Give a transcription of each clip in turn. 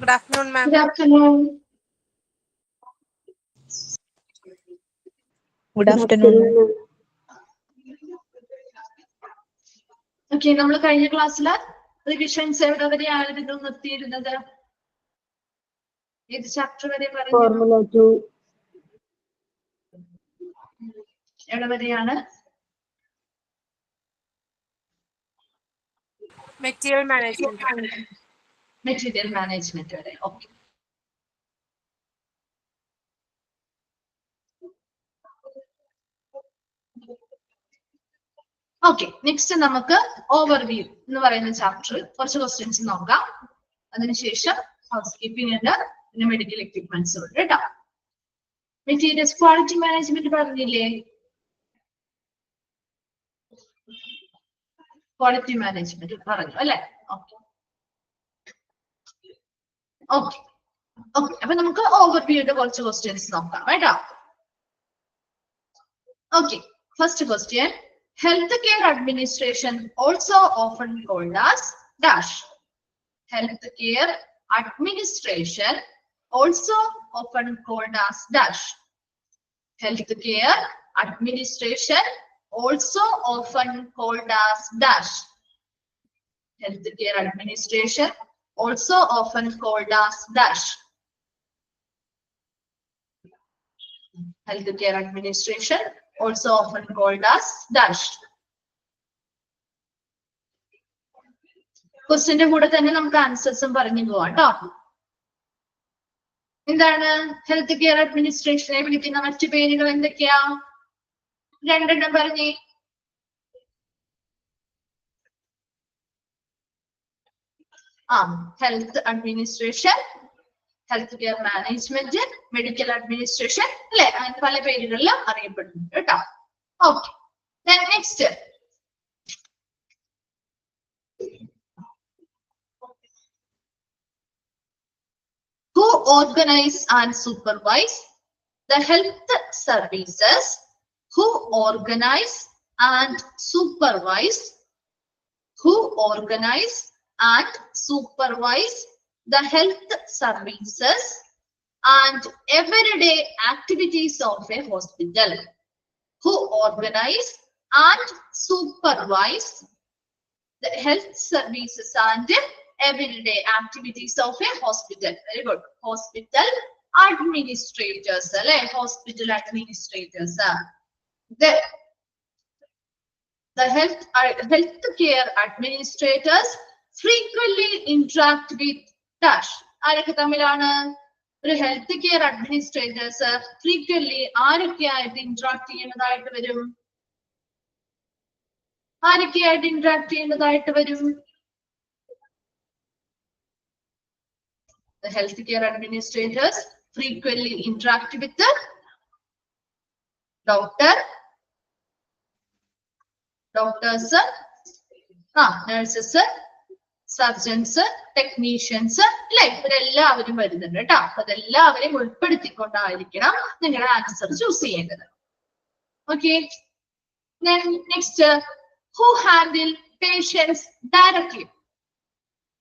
Good afternoon, ma'am. Good afternoon. Good afternoon. Okay, നമ്മൾ കഴിഞ്ഞ ക്ലാസ്സിൽ റിവിഷൻസ് എവിടെ വരെയായിരുന്നു നിർത്തിയിരുന്നത്? ഏത് ചാപ്റ്റർ വരെ പറഞ്ഞു? Formula 2. എവിടെ വരെയാണ്? Material management. മെറ്റീരിയൽ മാനേജ്മെന്റ് വരെ. ഓക്കെ. ഓക്കെ, നെക്സ്റ്റ് നമുക്ക് ഓവർവ്യൂ എന്ന് പറയുന്ന ചാപ്റ്റർ കുറച്ച് ക്വസ്റ്റ്യൻസ് നോക്കാം. അതിനുശേഷം ഹൗസ് കീപ്പിംഗ് ഉണ്ട്, പിന്നെ മെഡിക്കൽ എക്യുപ്മെന്റ്സ് ഉണ്ട് കേട്ടോ. മെറ്റീരിയൽസ് ക്വാളിറ്റി മാനേജ്മെന്റ് പറഞ്ഞില്ലേ? ക്വാളിറ്റി മാനേജ്മെന്റ് പറഞ്ഞു അല്ലെ? ഓക്കെ ഓക്കെ ഓക്കെ, അപ്പൊ നമുക്ക് ഓവർവ്യൂയുടെ കുറച്ച് ക്വസ്റ്റ്യൻസ് നോക്കാം കേട്ടോ. Okay, first question. Healthcare administration, also often called as dash. Healthcare administration, also often called as dash. Healthcare administration, also often called as dash. Healthcare administration, also often called as dash. Healthcare administration, also often called as dash. ക്വസ്റ്റ്യന്റെ കൂടെ തന്നെ നമുക്ക് ആൻസേഴ്സും പറഞ്ഞു പോവാം കേട്ടോ. എന്താണ് health care അഡ്മിനിസ്ട്രേഷനെ വിളിക്കുന്ന മറ്റു പേരുകൾ എന്തൊക്കെയാ? രണ്ടെണ്ണം പറഞ്ഞേ. Health administration, health care management, medical administration അല്ലെ? അങ്ങനെ പല പേരുകളിലും അറിയപ്പെടുന്നുണ്ട് കേട്ടോ. Okay, next. Who organize and supervise the health services? Who organize and supervise? Who organize and supervise the health services and everyday activities of a hospital? Who organize and supervise the health services and everyday activities of a hospital? Very good. Hospital administrators, hospital administrators. The healthcare administrators frequently interact with dash. ആരൊക്കെ തമ്മിലാണ്? ഒരു health care administrators frequently ആരൊക്കെയായിട്ട് interact ചെയ്യുന്നതായിട്ട് വരും? ആരൊക്കെയായിട്ട് interact ചെയ്യുന്നതായിട്ട് വരും? The healthcare administrators frequently interact with the doctors, nurses, surgeons, technicians അല്ലെ? ഇവരെല്ലാവരും വരുന്നുണ്ട് കേട്ടോ. അപ്പൊ അതെല്ലാവരെയും ഉൾപ്പെടുത്തിക്കൊണ്ടായിരിക്കണം നിങ്ങളുടെ ആൻസർ ചൂസ് ചെയ്യേണ്ടത്. Okay, next. Who handle patients directly?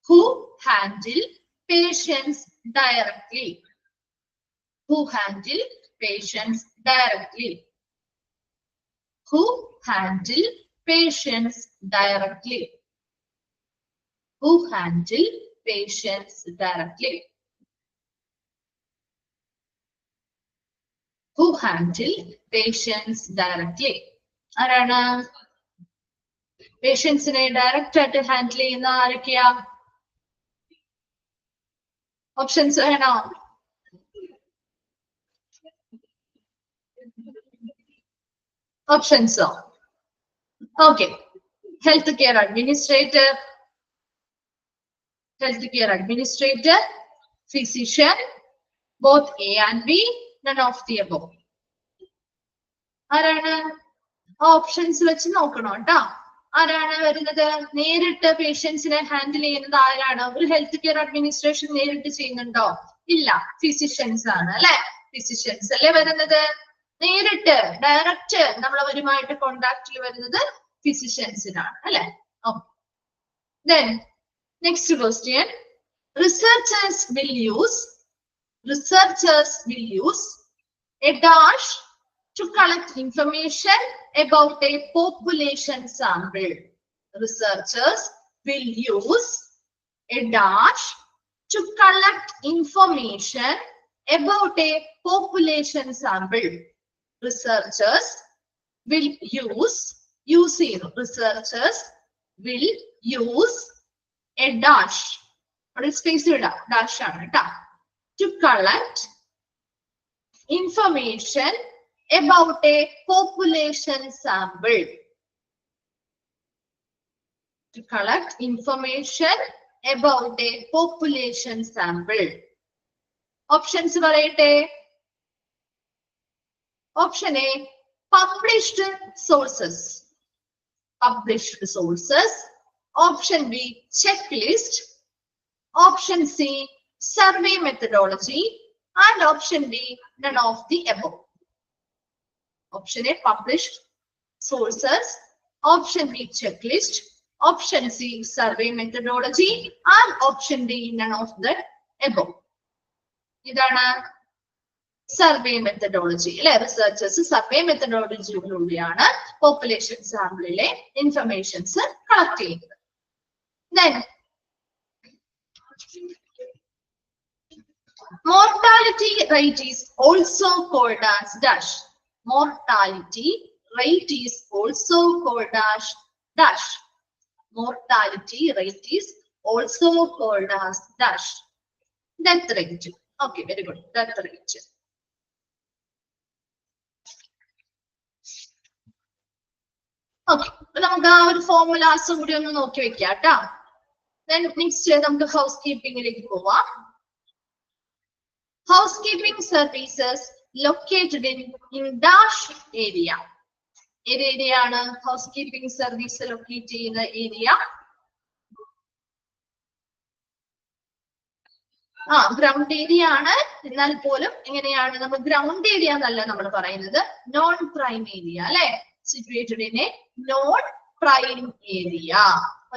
Who handle patients directly? Who handle patients directly? Who handle patients directly? Who handle patients directly? Who handle patients directly? ആരാണ് പേഷ്യൻസിനെ direct ആയിട്ട് handle ചെയ്യുന്ന? ആരൊക്കെയാ? ഓപ്ഷൻസ് വേണോ? ഓപ്ഷൻസോ? Okay, health care administrator, physician, both A and B, none of the above. ആരാണ്? Options വെച്ച് നോക്കണം കേട്ടോ. ആരാണ് വരുന്നത്? നേരിട്ട് പേഷ്യൻസിനെ ഹാൻഡിൽ ചെയ്യുന്നത് ആരാണ്? ഒരു ഹെൽത്ത് കെയർ അഡ്മിനിസ്ട്രേഷൻ നേരിട്ട് ചെയ്യുന്നുണ്ടോ? ഇല്ല, ഫിസിഷ്യൻസ് ആണ് അല്ലെ? ഫിസിഷ്യൻസ് അല്ലേ വരുന്നത്? നേരിട്ട് ഡയറക്റ്റ് നമ്മളവരുമായിട്ട് കോണ്ടാക്റ്റിൽ വരുന്നത് ഫിസിഷ്യൻസിനാണ് അല്ലെ? Okay, next question. researchers will use a dash to collect information about a population sample. Researchers will use a dash to collect information about a population sample. Researchers will researchers will use a dash. Space dash to collect information about a population sample. To collect information about a population sample. Options varayate. Option A, published sources. Published sources. Option B, checklist. Option C, survey methodology. And option D, none of the above. Option A, published sources. Option B, checklist. Option C, survey methodology. And option D, none of the above. ഇതാണ് survey methodology അല്ലെ. Researchers survey മെത്തഡോളജിയിലൂടെയാണ് population സാമ്പിളിലെ informations collect ചെയ്യുന്നത്. Then mortality rate is also called as dash. Mortality rate is also called as dash. Mortality rate is also called as dash. Death rate. Okay, very good. Death rate. Okay, നമുക്ക് ആ ഒരു ഫോർമുലാസും കൂടി ഒന്ന് നോക്കി വെക്കാം കേട്ടോ. Then next നമുക്ക് ഹൗസ്കീപ്പിംഗിലേക്ക് പോവാം. Housekeeping services located in dash area. Area ആണ് housekeeping service locate ചെയ്യുന്ന area. ഗ്രൗണ്ട് ഏരിയ ആണ്. എന്നാൽ പോലും എങ്ങനെയാണ് നമ്മൾ ഗ്രൗണ്ട് ഏരിയ എന്നല്ല നമ്മൾ പറയുന്നത്, നോൺ പ്രൈം ഏരിയ അല്ലെ. Situated in A non prime area.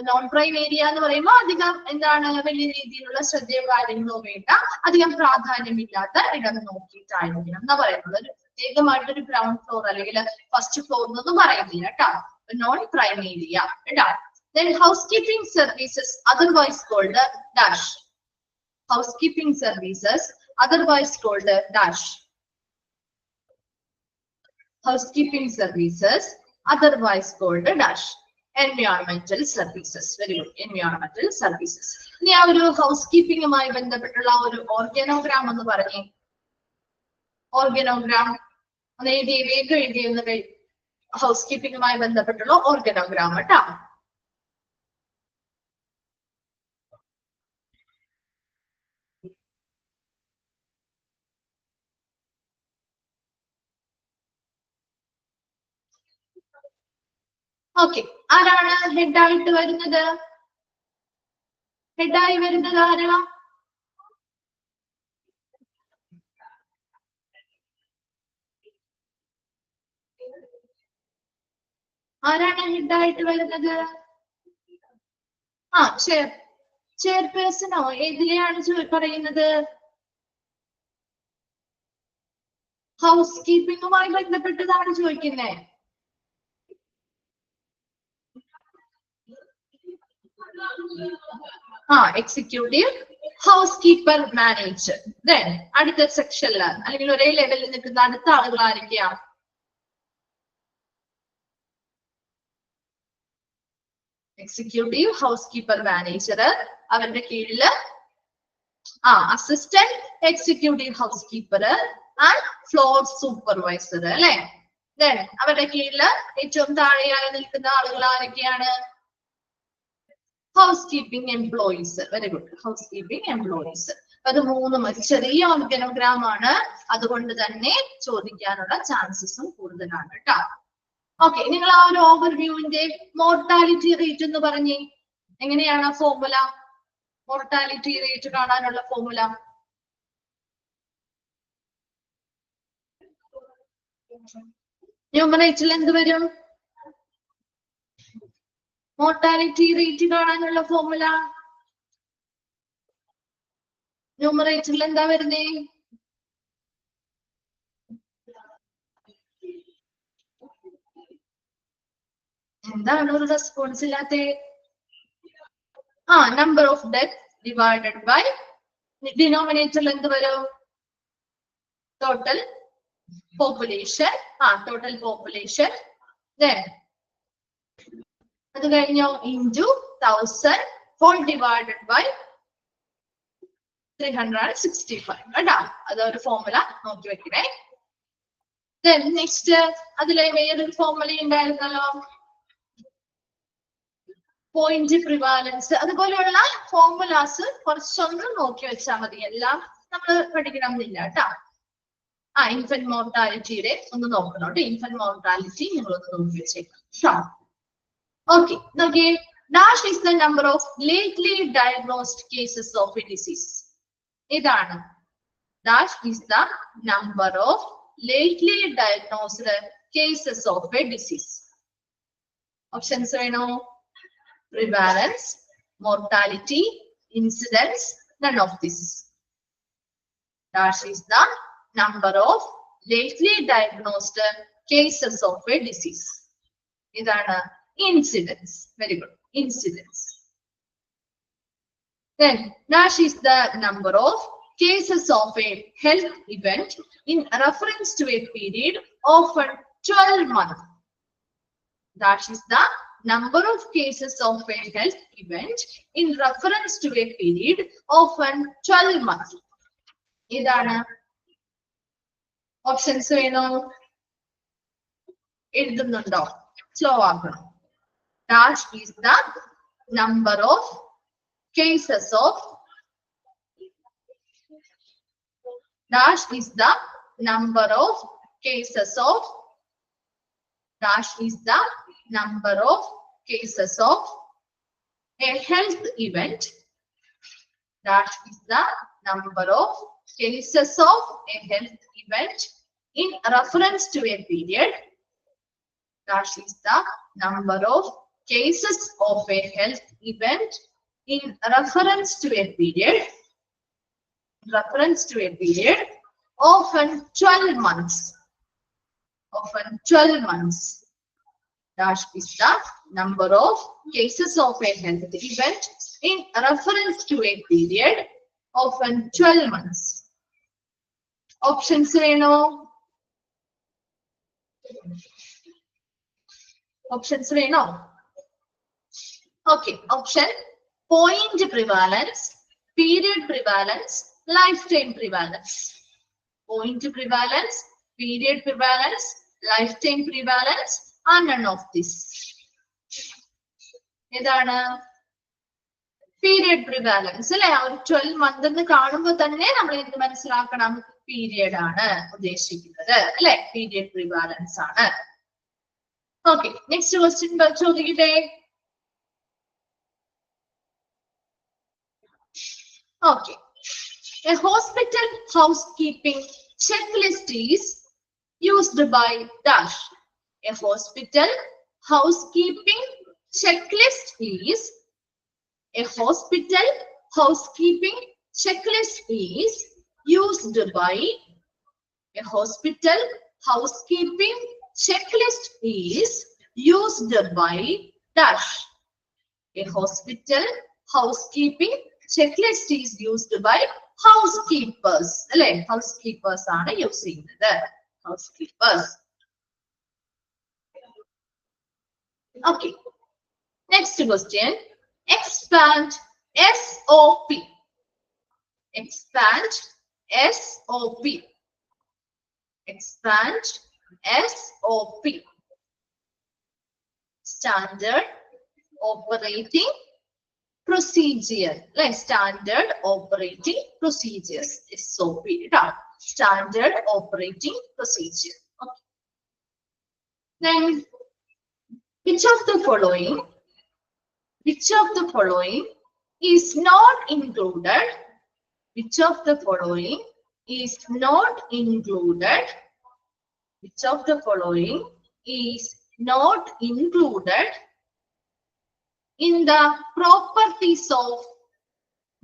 Non prime area എന്ന് പറയുമ്പോൾ അധികം എന്താണ് വലിയ രീതിയിലുള്ള ശ്രദ്ധയോ കാര്യങ്ങളോ വേണ്ട, അധികം പ്രാധാന്യമില്ലാത്ത ഇടം നോക്കിയിട്ടായിരിക്കണം എന്നാ പറയുന്നത്. ഒരു പ്രത്യേകമായിട്ടൊരു ഗ്രൗണ്ട് ഫ്ലോർ അല്ലെങ്കിൽ ഫസ്റ്റ് ഫ്ലോർ എന്നൊന്നും പറയുന്നില്ല കേട്ടോ. നോൺ പ്രൈം ഏരിയ കേട്ടോ. Then housekeeping services otherwise called dash. Housekeeping services otherwise called dash. Housekeeping services otherwise called dash. Environmental services. Very good. Environmental services. ഇനി ആ ഒരു ഹൗസ്കീപ്പിംഗുമായി ബന്ധപ്പെട്ടുള്ള ഒരു ഓർഗനോഗ്രാം എന്ന് പറഞ്ഞേ. ഓർഗനോഗ്രാം വേഗം എഴുതിയുന്നത് ഹൗസ്കീപ്പിംഗുമായി ബന്ധപ്പെട്ടുള്ള ഓർഗനോഗ്രാം കേട്ടോ. ഓക്കെ, ആരാണ് ഹെഡായിട്ട് വരുന്നത്? ഹെഡായി വരുന്നത് ആരാ? ആരാണ് ഹെഡായിട്ട് വരുന്നത്? ചെയർപേഴ്സണോ? ഏതിലെയാണ് പറയുന്നത്? ഹൗസ് കീപ്പിംഗുമായി ബന്ധപ്പെട്ടതാണ് ചോദിക്കുന്നത്. Executive, house keeper, manager. Then അടുത്ത സെക്ഷനിൽ അല്ലെങ്കിൽ ഒരേ ലെവലിൽ നിൽക്കുന്ന അടുത്ത ആളുകൾ ആരൊക്കെയാ? Executive, house keeper, manager. അവരുടെ കീഴില് assistant executive house keeper and floor supervisor അല്ലെ. ദെൻ അവരുടെ കീഴില് ഏറ്റവും താഴെയായി നിൽക്കുന്ന ആളുകൾ ആരൊക്കെയാണ്? House keeping employees. Very good. House keeping employees. അത് മൂന്നും ചെറിയ ഓർഗനോഗ്രാം ആണ്, അതുകൊണ്ട് തന്നെ ചോദിക്കാനുള്ള ചാൻസസും കൂടുതലാണ് കേട്ടോ. ഓക്കെ, നിങ്ങൾ ആ ഒരു ഓവർവ്യൂവിന്റെ മോർട്ടാലിറ്റി റേറ്റ് എന്ന് പറഞ്ഞേ. എങ്ങനെയാണ് ഫോർമുല? മോർട്ടാലിറ്റി റേറ്റ് കാണാനുള്ള ഫോർമുല ന്യൂമറേറ്ററിൽ എന്ത് വരും? മോർട്ടാലിറ്റി റേറ്റ് കാണാനുള്ള ഫോർമുല ന്യൂമറേറ്ററിൽ എന്താ വരുന്നേ? എന്താണ് ഒരു റെസ്പോൺസ് ഇല്ലാത്ത? Number of death divided by ഡിനോമിനേറ്ററിൽ എന്ത് വരും? Total population. Total population. അത് കഴിഞ്ഞോ ഇൻറ്റു 1000 ഹോൾ ഡിവൈഡഡ് ബൈ 365 കേട്ടോ. അതൊരു ഫോർമുല നോക്കി വെക്കണേ. നെക്സ്റ്റ് അതിലെ വേറൊരു ഫോർമുല ഉണ്ടായിരുന്നല്ലോ, പോയിന്റ് പ്രിവാലൻസ്. അതുപോലെയുള്ള ഫോർമുലാസ് കുറച്ചൊന്ന് നോക്കി വെച്ചാൽ മതി. എല്ലാം നമ്മൾ പഠിക്കണം എന്നില്ല കേട്ടോ. ഇൻഫന്റ് മോർട്ടാലിറ്റിയുടെ ഒന്ന് നോക്കണം കേട്ടോ. ഇൻഫന്റ് മോർട്ടാലിറ്റി നിങ്ങളൊന്ന് നോക്കി വെച്ചേക്കാം. ഓക്കെ, നോക്കിയേ. Dash is the number of lately diagnosed cases of a disease. ഇതാണ് dash is the number of lately diagnosed cases of a disease. Options വേണോ? Prevalence, mortality, incidence, none of this. Dash is the number of lately diagnosed cases of a disease. ഇതാണ് incidence. Very good. Incidence. Then dash is the number of cases of a health event in reference to a period often 12 months. That is the number of cases of a health event in reference to a period often 12 months. ഇതാണ് options. വേണോ? എഴുതുന്നുണ്ടോ? Slow ആക്കണം. Dash is the number of cases of dash is the number of cases of dash is the number of cases of a health event. Dash is the number of cases of a health event in reference to a period. Dash is the number of cases of a health event in reference to a period. Reference to a period often 12 months. Often 12 months. Dash is the number of cases of a health event in reference to a period often 12 months. Options വേണോ? Options വേണോ? Okay. Option point prevalence, period prevalence, lifetime prevalence. Point prevalence, period prevalence, lifetime prevalence are none of this. ഏതാണ്? Period prevalence അല്ലെ. ഒരു 12 month എന്ന് കാണുമ്പോൾ തന്നെ നമ്മൾ എന്ത് മനസ്സിലാക്കണം? പീരിയഡ് ആണ് ഉദ്ദേശിക്കുന്നത് അല്ലെ. പീരിയഡ് പ്രിവാലൻസ് ആണ്. ഓക്കെ, നെക്സ്റ്റ് ക്വസ്റ്റ്യൻ ചോദിക്കട്ടെ. Okay. A hospital housekeeping checklist is used by dash. A hospital housekeeping checklist is a hospital housekeeping checklist is used by a hospital housekeeping checklist is used by dash. A hospital housekeeping checklist is used by housekeepers. അല്ലെ, housekeepers ആണ് use ചെയ്യുന്നത്. Housekeepers. Okay. Next question. Expand SOP. Expand SOP. Expand SOP. Standard operating procedure. Like standard operating procedures. SOP. Standard operating procedure. Okay. Then which of the following is not included? Which of the following is not included? Which of the following is not included in the properties of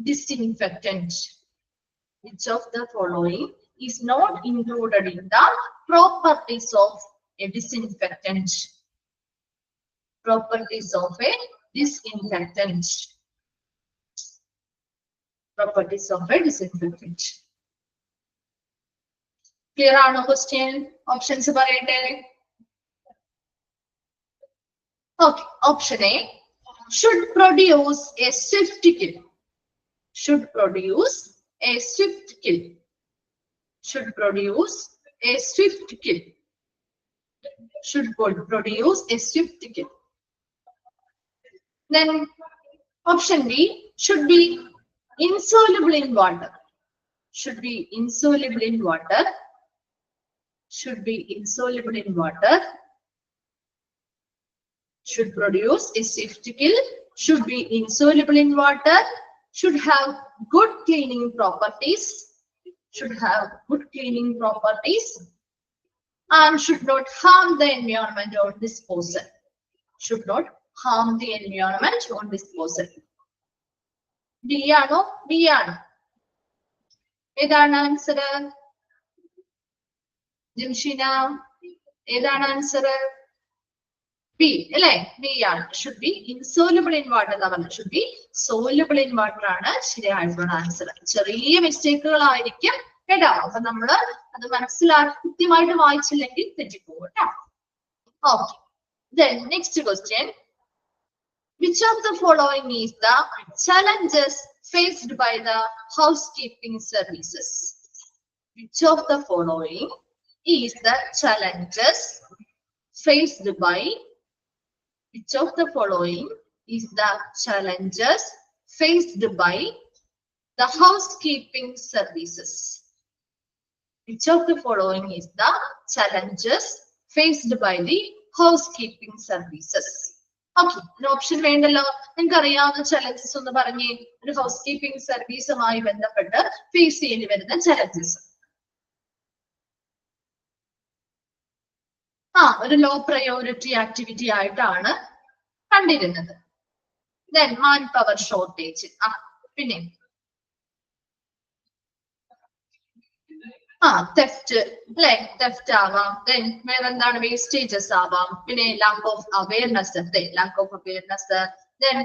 disinfectant? Which of the following is not included in the properties of a disinfectant? Properties of a disinfectant. Properties of a disinfectant. Clear ആണോ question? Options പറയട്ടെ. Okay. Option A. Should produce a swift kill. Should produce a swift kill. Should produce a swift kill. Should produce a swift kill. Then option B. Should be insoluble in water. Should be insoluble in water. Should be insoluble in water. Should produce a swift kill. Should be insoluble in water. Should have good cleaning properties. Should have good cleaning properties. And should not harm the environment on disposal. Should not harm the environment on disposal. D ആണോ B ആണോ? ഏതാണ് answer? ജിംഷിന ഏതാണ് answer? B അല്ലേ? B ആണ്. Should be insoluble in water എന്നാ പറഞ്ഞത്. Should be soluble in water ആണ് ശരിയായിട്ടുള്ള ആൻസർ. ചെറിയ മിസ്റ്റേക്കുകൾ ആയിരിക്കും കേട്ടോ. അപ്പൊ നമ്മള് അത് മനസ്സിലാക്കി കൃത്യമായിട്ട് വായിച്ചില്ലെങ്കിൽ തെറ്റിപ്പോകും കേട്ടോ. Okay. Then next question. Which of the following is the challenges faced by the housekeeping services? Which of the following is the challenges faced by Which of the following is the challenges faced by the housekeeping services? Which of the following is the challenges faced by the housekeeping services? Okay, an option വേണ്ടല്ലോ. നിങ്ങൾക്ക് അറിയാവുന്ന challenges ഒന്ന് പറഞ്ഞേ. ഒരു ഹൗസ്കീപ്പിംഗ് സർവീസുമായി ബന്ധപ്പെട്ട് face ചെയ്യേണ്ടി വരുന്ന challenges. ഒരു ലോ പ്രയോറിറ്റി ആക്ടിവിറ്റി ആയിട്ടാണ് കണ്ടിരുന്നത്. Then man power shortage. പിന്നെ തെഫ്റ്റ് അല്ലെ? തെഫ്റ്റ് ആവാം. Then വേറെന്താണ്? വേസ്റ്റേജസ് ആവാം. പിന്നെ lack of awareness. Lack of awareness. Then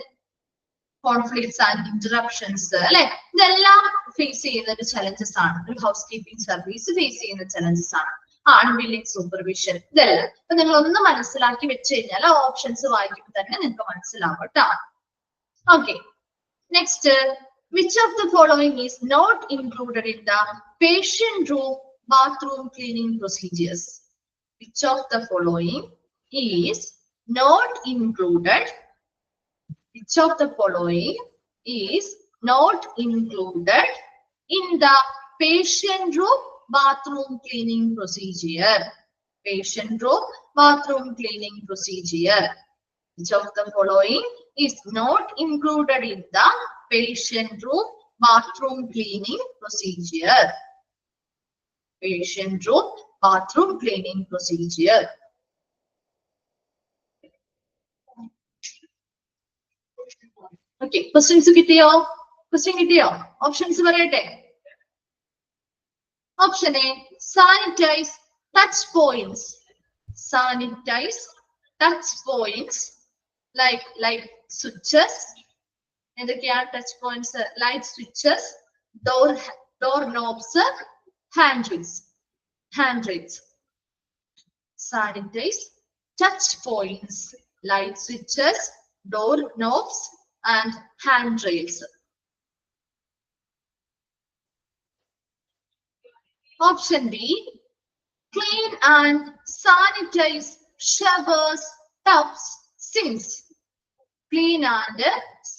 conflicts and interruptions അല്ലെ? ഇതെല്ലാം ഫേസ് ചെയ്യുന്ന ഒരു ചലഞ്ചസ് ആണ്. ഒരു ഹൗസ് കീപ്പിംഗ് സർവീസ് ഫേസ് ചെയ്യുന്ന ചലഞ്ചസ് ആണ്. അൺവില്ലിംഗ് സൂപ്പർവിഷൻ ഇതെല്ലാം. അപ്പൊ നിങ്ങൾ ഒന്ന് മനസ്സിലാക്കി വെച്ച് കഴിഞ്ഞാൽ ഓപ്ഷൻസ് വായിക്കുമ്പോൾ തന്നെ നിങ്ങൾക്ക് മനസ്സിലാവും കേട്ടോ. Okay, next. Which of the following is not included in the patient room bathroom cleaning procedures? Which of the following is not included? Which of the following is not included in the patient room bathroom cleaning procedure? Patient room bathroom cleaning procedure. Which of the following is not included in the patient room bathroom cleaning procedure? Patient room bathroom cleaning procedure. Okay, questions കിട്ടിയോ? Question കിട്ടിയോ? Options പറയട്ടെ. Option A. Sanitize touch points. Sanitize touch points like switches. എന്തൊക്കെയാണ് touch points? Light switches, door knobs, handrails. Sanitize touch points, light switches, door knobs, and handrails. Option B. Clean and sanitize showers, tubs, sinks. Clean and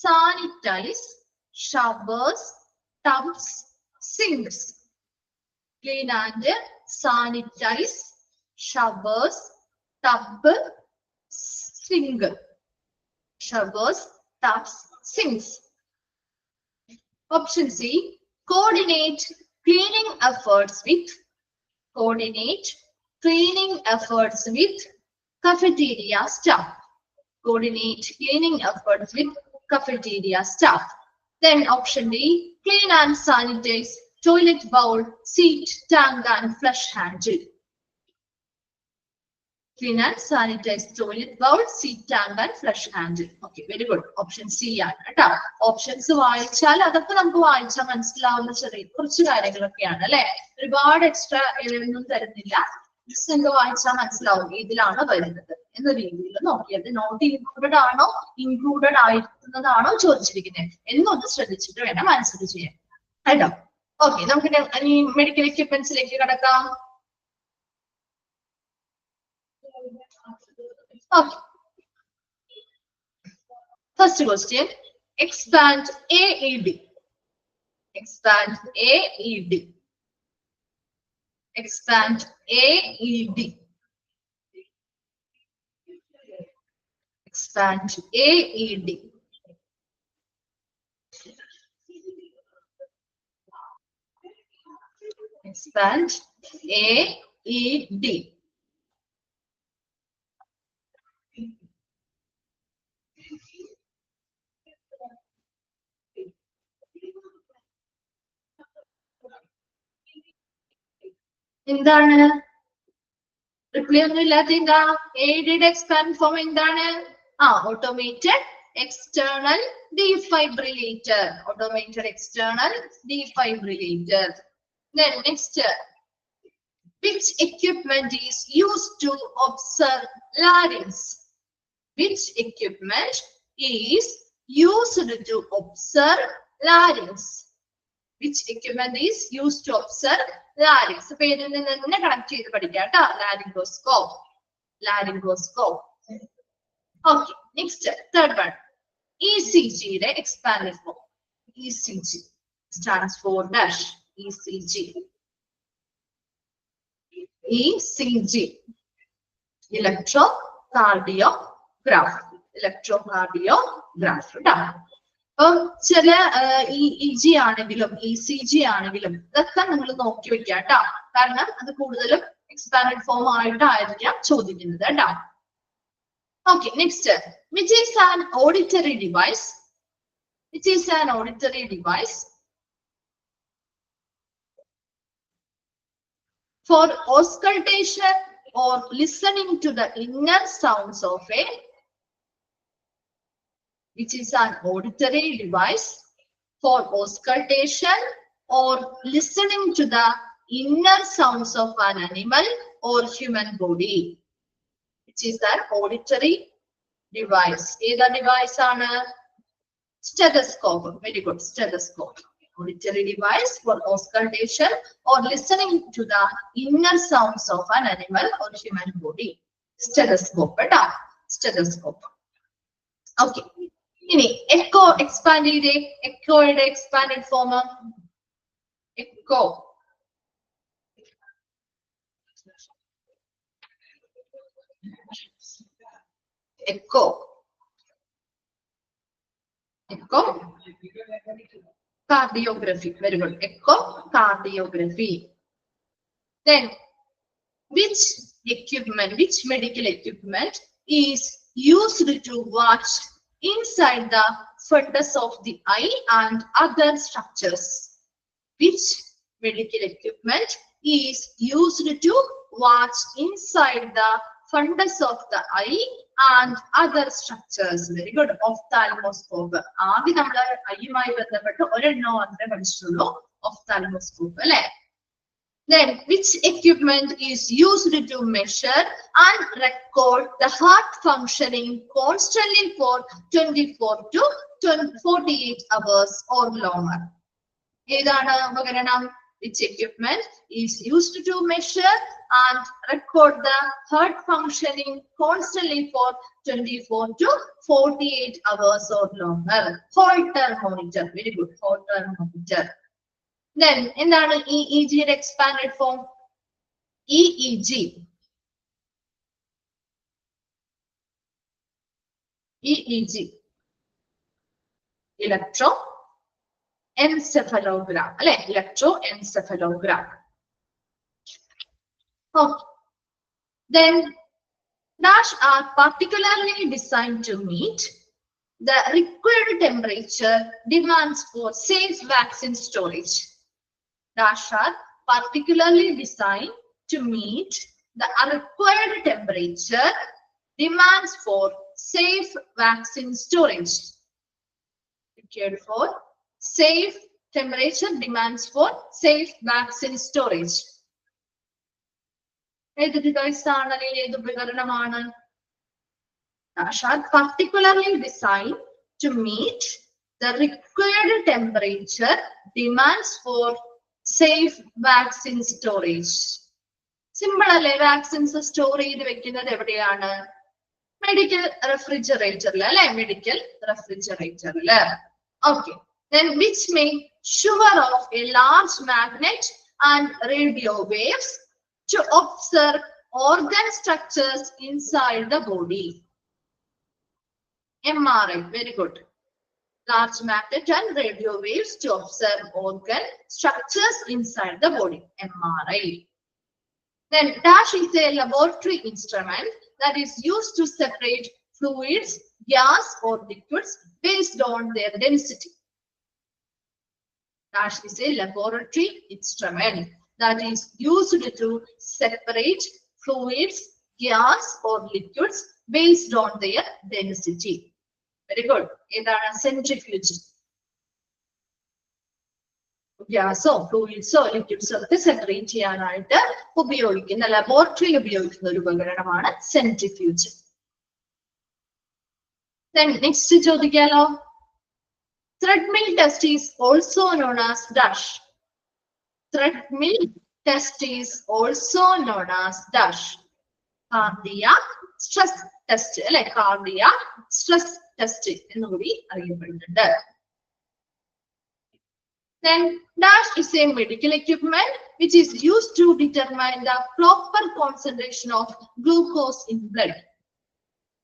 sanitize showers, tubs, sinks. Clean and sanitize showers, tub, sink. Showers, tubs, sinks. Option C. Coordinate cleaning efforts with cafeteria staff. Coordinate cleaning efforts with cafeteria staff. Then option D. Clean and sanitize toilet bowl, seat, tank, and flush handle. Clean and sanitize toilet bowl, seat, tank, and flush handle. Okay, very good. Option C ആണ് കേട്ടോ. Options വായിച്ചാൽ അതൊക്കെ നമുക്ക് വായിച്ചാൽ മനസ്സിലാവുന്ന കുറച്ച് കാര്യങ്ങളൊക്കെയാണ് അല്ലെ. ഒരുപാട് എക്സ്ട്രാ ഒന്നും തരുന്നില്ല. ജസ്റ്റ് നമുക്ക് വായിച്ചാൽ മനസ്സിലാവും ഇതിലാണ് വരുന്നത് എന്ന രീതിയിൽ നോക്കിയത്. നോട്ട് ഇൻക്ലൂഡഡ് ആണോ ഇൻക്ലൂഡഡ് ആയിരിക്കുന്നതാണോ ചോദിച്ചിരിക്കുന്നത് എന്നൊന്ന് ശ്രദ്ധിച്ചിട്ട് വേണം ആൻസർ ചെയ്യാൻ കേട്ടോ. ഓക്കെ, നമുക്ക് ഇനി മെഡിക്കൽ എക്യുപ്മെന്റ്സിലേക്ക് കടക്കാം. Okay. First question, expand AED. Expand AED. Expand AED. Expand AED. Expand AED. എന്താണ് റിപ്ലൈ ഒന്നും ഇല്ലാത്ത എന്താ എയ്ഡഡ് എക്സ്പാൻഡ് ഫോം എന്താണ്? Automated external defibrillator. Automated external defibrillator. Then next, which equipment is used to observe larynx? Which equipment is used to observe larynx? Which equipment is used to observe larynx? So, പേരിൽ നിന്ന് തന്നെ connect ചെയ്ത് പഠിക്കാം കേട്ടോ. Laryngoscope. Laryngoscope. Okay, next, third one. ECG യുടെ expanded form. ECG stands for dash. ECG. ECG. Electrocardiograph. Electrocardiograph. അപ്പം ചില EEG ആണെങ്കിലും ECG ആണെങ്കിലും ഇതൊക്കെ നിങ്ങൾ നോക്കി വെക്കുക കേട്ടോ. കാരണം അത് കൂടുതലും എക്സ്പാൻഡ് ഫോം ആയിട്ടായിരിക്കാം ചോദിക്കുന്നത് കേട്ടോ. Okay, next, which is an auditory device? Which is an auditory device? For auscultation or listening to the inner sounds of a, which is an auditory device for auscultation or listening to the inner sounds of an animal or human body. Which is an auditory device. Either device on a stethoscope. Very good, stethoscope. Auditory device for auscultation or listening to the inner sounds of an animal or human body. Stethoscope. Stethoscope. Okay. Echo expanded. Echo expanded form. Echo. Echo. Echo. Cardiography. Very good. Echocardiography. Then, which equipment, which medical equipment is used to watch inside the fundus of the eye and other structures? Which medical equipment is used to watch inside the fundus of the eye and other structures? Very good. Ophthalmoscope. ആദ്യം നമ്മൾ ഐയുമായി ബന്ധപ്പെട്ട് ഒരെണ്ണോ മാത്രമേ പഠിച്ചിട്ടുള്ളൂ, ophthalmoscope അല്ലെ. Then, which equipment is used to measure and record the heart functioning constantly for 24 to 48 hours or longer? ഏതാണ് ഉപകരണം? Which equipment is used to measure and record the heart functioning constantly for 24 to 48 hours or longer? Holter monitor. Very good. Holter monitor. Then, എന്താണ് EEG expanded form? EEG. EEG. Electroencephalogram. അല്ലെ? Electroencephalogram. Okay. Then, dash are particularly designed to meet the required temperature demands for safe vaccine storage. dash are particularly designed to meet the required temperature demands for safe vaccine storage. Cared for safe temperature demands for safe vaccine storage. ഏത് device ആണ് അല്ലെങ്കിൽ ഏത് ഉപകരണമാണ്? Dash are particularly designed to meet the required temperature demands for safe vaccine storage. Simple അല്ലേ? Vaccines store ചെയ്ത് വെക്കുന്നത് എവിടെയാണ്? Medical റെഫ്രിജറേറ്ററിൽ അല്ലെ? മെഡിക്കൽ റെഫ്രിജറേറ്ററിൽ. Okay. Then which make sure of a large magnet and radio waves to observe organ structures inside the body. MRI, very good. Large magnet and radio waves to observe organ structures inside the body. MRI. Then dash is a laboratory instrument that is used to separate fluids, gas or liquids based on their density. Dash is a laboratory instrument that is used to separate fluids, gas or liquids based on their density. Very good. Idana centrifuge. Gaso, fluids, liquids ഒക്കെ separate ചെയ്യാനായിട്ട് ഉപയോഗിക്കുന്ന ലബോറട്ടറിയിൽ ഉപയോഗിക്കുന്ന ഒരു ഉപകരണമാണ് centrifuge. Then next ചോദിക്കാലോ. Threadmill test is also known as dash. Threadmill test is also known as dash. Cardiac stress test അല്ലെ? Cardiac stress test എന്ന് കൂടി അറിയപ്പെടുന്നുണ്ട്. Then dash is a medical equipment which is used to determine the proper concentration of glucose in blood.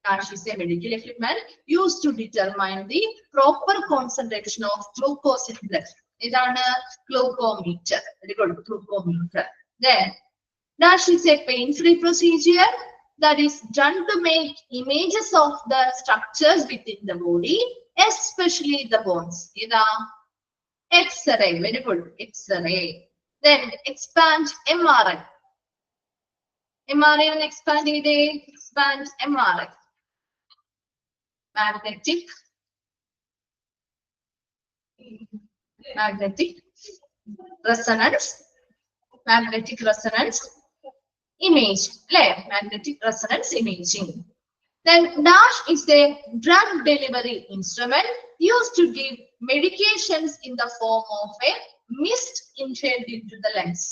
Dash is a medical equipment used to determine the proper concentration of glucose in blood. Idana glucometer. Very good, glucometer. Then dash is a pain-free procedure that is done to make images of the structures within the body, especially the bones. Ida X-ray. Very good, X-ray. Then expand MRI. MRI and expand MRI. Magnetic resonance image, magnetic resonance imaging. Then dash is a drug delivery instrument used to give medications in the form of a mist inhaled into the lungs.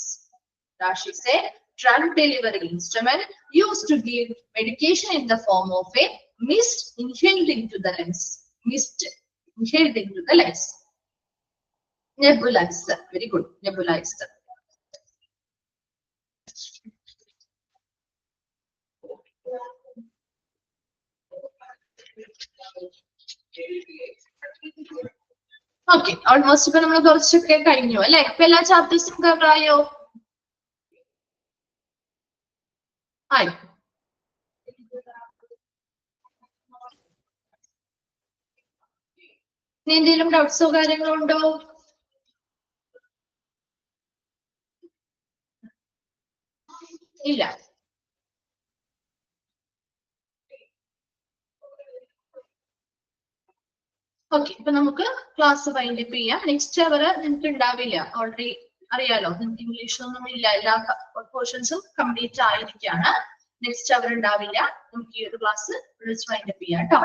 Dash is a drug delivery instrument used to give medication in the form of a mist inhaled into the lungs. Mist inhaled into the lungs. Nebulizer. Very good. Nebulizer. Okay. Almost ഇപ്പൊ നമ്മൾ കുറച്ചൊക്കെ കഴിഞ്ഞു അല്ലെ? ഇപ്പൊ എല്ലാ ചാപ്റ്റേഴ്സും cover ആയോ? ആയി. എന്തെങ്കിലും ഡൗട്ട്സോ കാര്യങ്ങളോ ഉണ്ടോ? ഇല്ല. ഓക്കെ, ഇപ്പൊ നമുക്ക് ക്ലാസ് വൈൻഡ് അപ്പ് ചെയ്യാം. നെക്സ്റ്റ് അവർ നിങ്ങൾക്ക് ഉണ്ടാവില്ല, ഓൾറെഡി അറിയാലോ, നിങ്ങൾക്ക് ഇംഗ്ലീഷൊന്നും ഇല്ല, എല്ലാ പോർഷൻസും കംപ്ലീറ്റ് ആയിരിക്കാണ്. നെക്സ്റ്റ് അവർ ഉണ്ടാവില്ല. നമുക്ക് ഈ ഒരു ക്ലാസ് വൈൻഡ് അപ്പ് ചെയ്യാം കേട്ടോ.